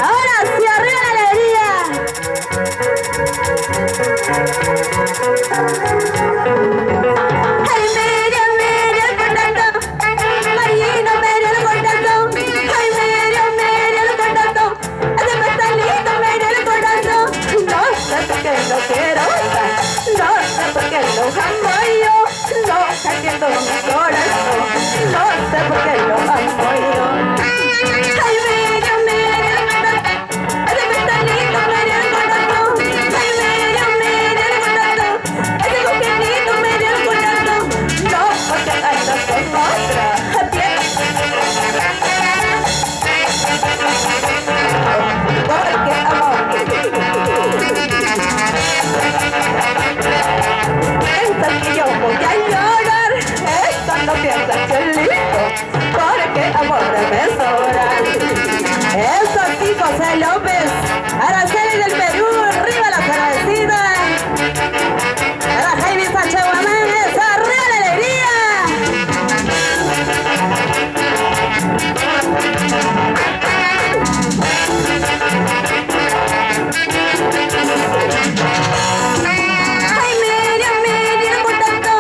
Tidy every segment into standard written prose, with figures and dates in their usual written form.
Ahora sí, arriba la alegría. Ay, Miriam, Miriam, contento. Ay, no, Miriam, contento. Ay, Miriam, Miriam, contento. Hace pastelito, Miriam, contento. No sé por qué lo quiero usar. No sé por qué lo amo yo. No entiendo mi corazón. No sé por qué lo amo yo. Ay, Miriam, Miriam, contento. Hace pastelito, Miriam, contento. Ay, Miriam, Miriam, contento. Ese coquetito, Miriam, contento. No, porque ando con otra. Porque amor. Piensas que yo voy a llorar. Esto no piensas que es lindo. Porque amor me sobra. Eso sí, José López. Araceli del Perú, arriba la cervecita. Para Jaime Sachaguamán, esa arriba la alegría. Ay, Miriam, Miriam, contento.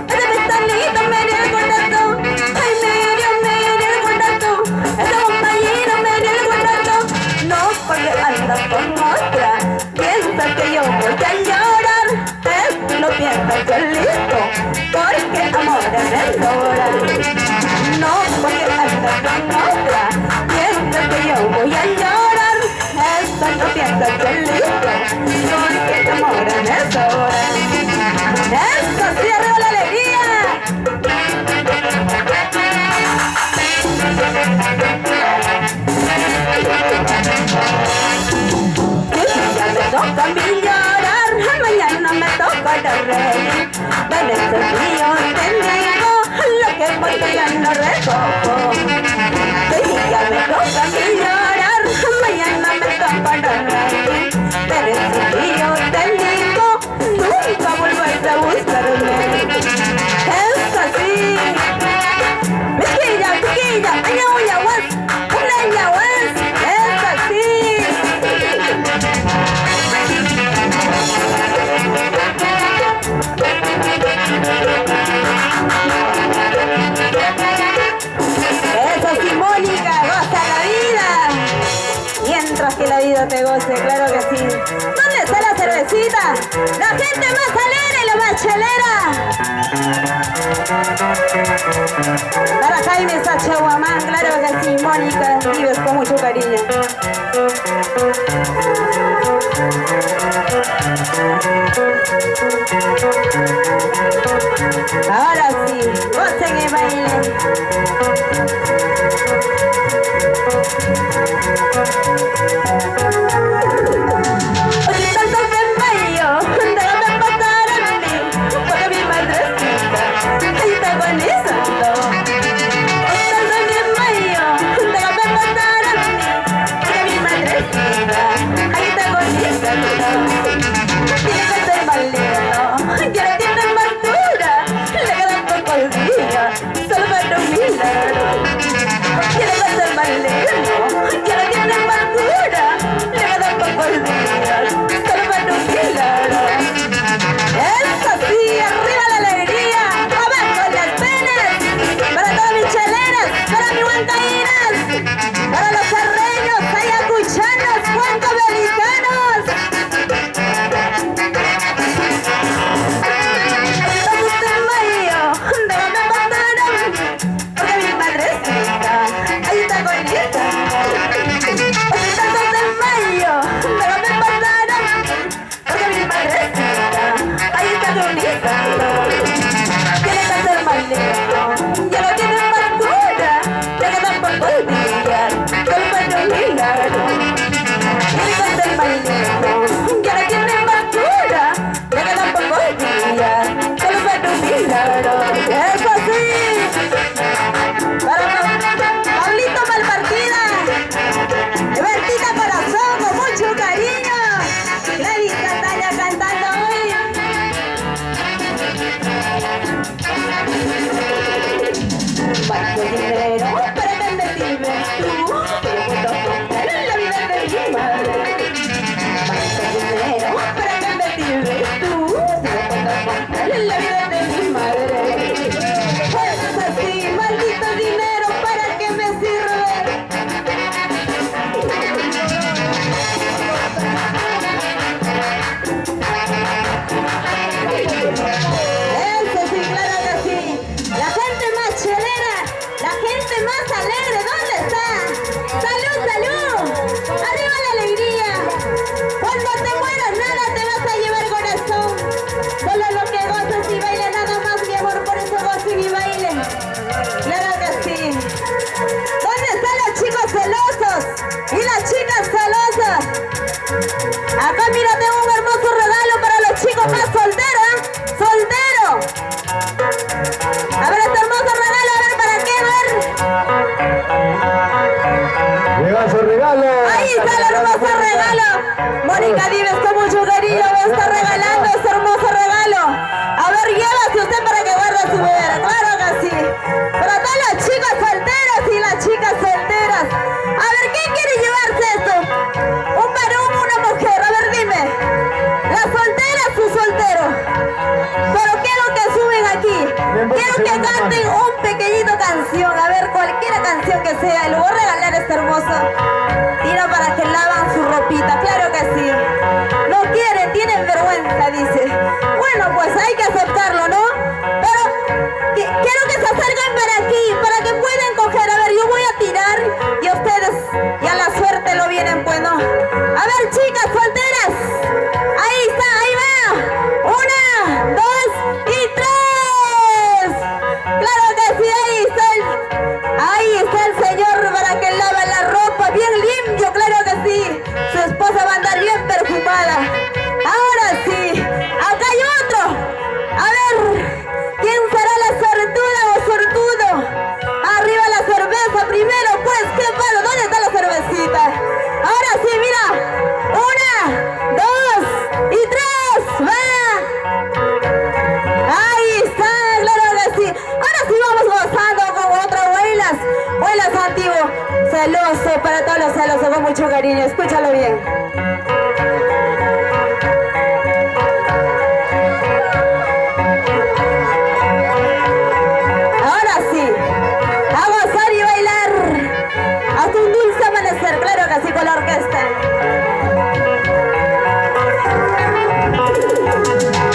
Ese pistolito, Miriam, contento. Ay, Miriam, Miriam, contento. Ese compañero, Miriam, contento. No, porque anda con otra. Piensa que yo voy a llorar. No piensa que es listo. Porque amor me sobra. No, porque anda con otra. Piensa que yo voy a llorar. Esto no piensa que es listo. Porque amor me sobra. Eso sí, arriba la alegría. Ya me toca a mí llorar, mañana me toca reír. Dale ese mío, te niego lo que voy ya no recojo. Ya me toca a mí llorar, mañana me toca reír. Pero ese mío, te niego, nunca vuelvas a buscarme. Es así. Miquilla, miquilla, aña uña was, una aña was, es así. Eso sí, Mónica, goza la vida. Mientras que la vida te goce, claro que sí. ¿Dónde está la cervecita? La gente más alegre y la más chelera. Para Jaime Sachaguamán, claro que sí, Mónica, vives con mucho cariño. Ahora sí, gocen y bailen. Oye, tanto que mayo, déjame pasar a mí, porque mi madrecita está agonizando. Oye, tanto que mayo, déjame pasar a mí, porque mi madrecita está agonizando. Tiene que ser valiendo, quiere que esté madura, le quedan pocos días, solo para un milagro. Mónica Dives, con mucho cariño me está regalando este hermoso regalo. A ver, llévase usted para que guarde su vera. Claro que sí. Para todas las chicas solteras y las chicas solteras. A ver, ¿quién quiere llevarse esto? ¿Un varón o una mujer? A ver, dime. ¿Las solteras o soltero? Pero quiero que suben aquí. Quiero que canten un pequeñito canción. A ver, cualquier canción que sea. Le voy a regalar este hermoso tiro para que lavan su ropita. Claro que sí. No quieren, tienen vergüenza, dice. Bueno, pues hay que aceptarlo, ¿no? Pero quiero que se acerquen para aquí, para que puedan coger. A ver, yo voy a tirar y ustedes ya la suerte lo vienen, pues, ¿no? A ver, chicas solteras. Ahí está, ahí va. 1, 2 y 3. Claro que sí, ahí está el señor para que lave la ropa bien limpio, claro que sí. Su esposa va a andar bien perfumada. Ahora sí, acá hay otro. A ver, ¿quién será la sortuda o sortudo? Arriba la cerveza primero, pues, ¿qué pasa? ¿Dónde está la cervecita? Ahora sí, mira. 1, 2 y 3. ¡Va! Ahí está, claro que sí. Ahora sí vamos gozando con otras abuelas antiguos. Celoso, para todos los celosos, con mucho cariño. Escúchalo bien. Ahora sí, a gozar y bailar hasta un dulce amanecer, claro que sí, con la orquesta.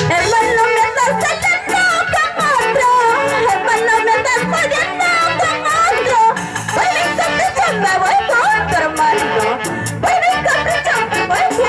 Hermano, me estás saliendo con otro. Hermano, me estás jodiendo con otro. Voy a caprichar, me voy con tu hermano. Voy a caprichar, me voy con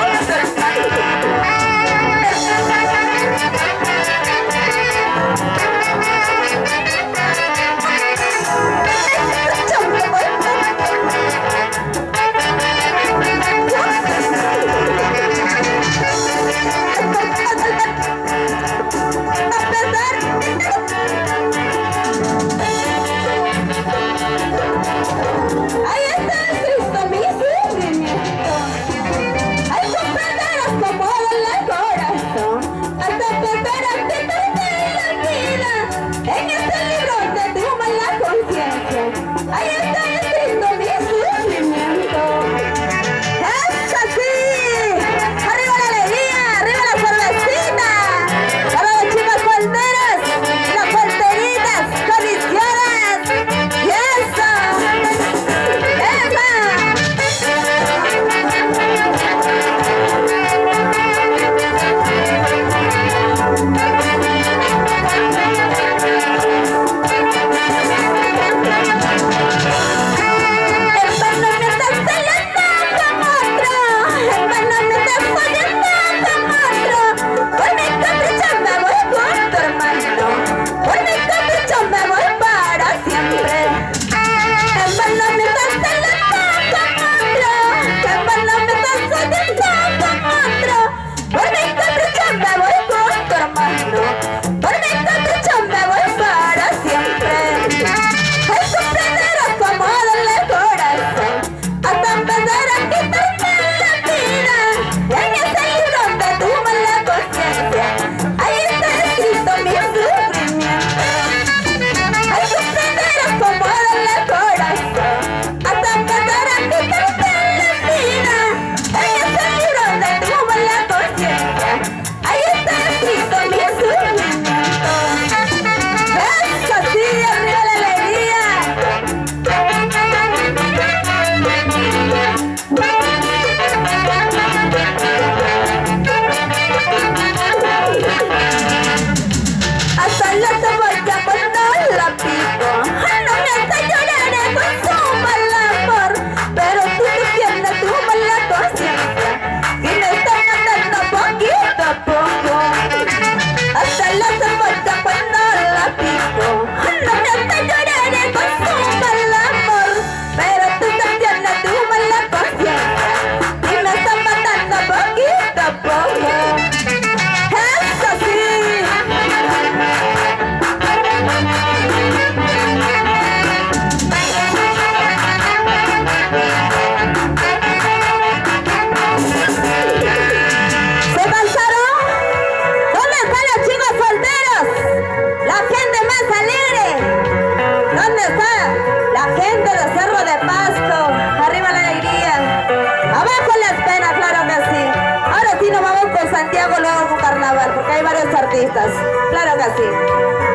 hay varios artistas. Claro que sí.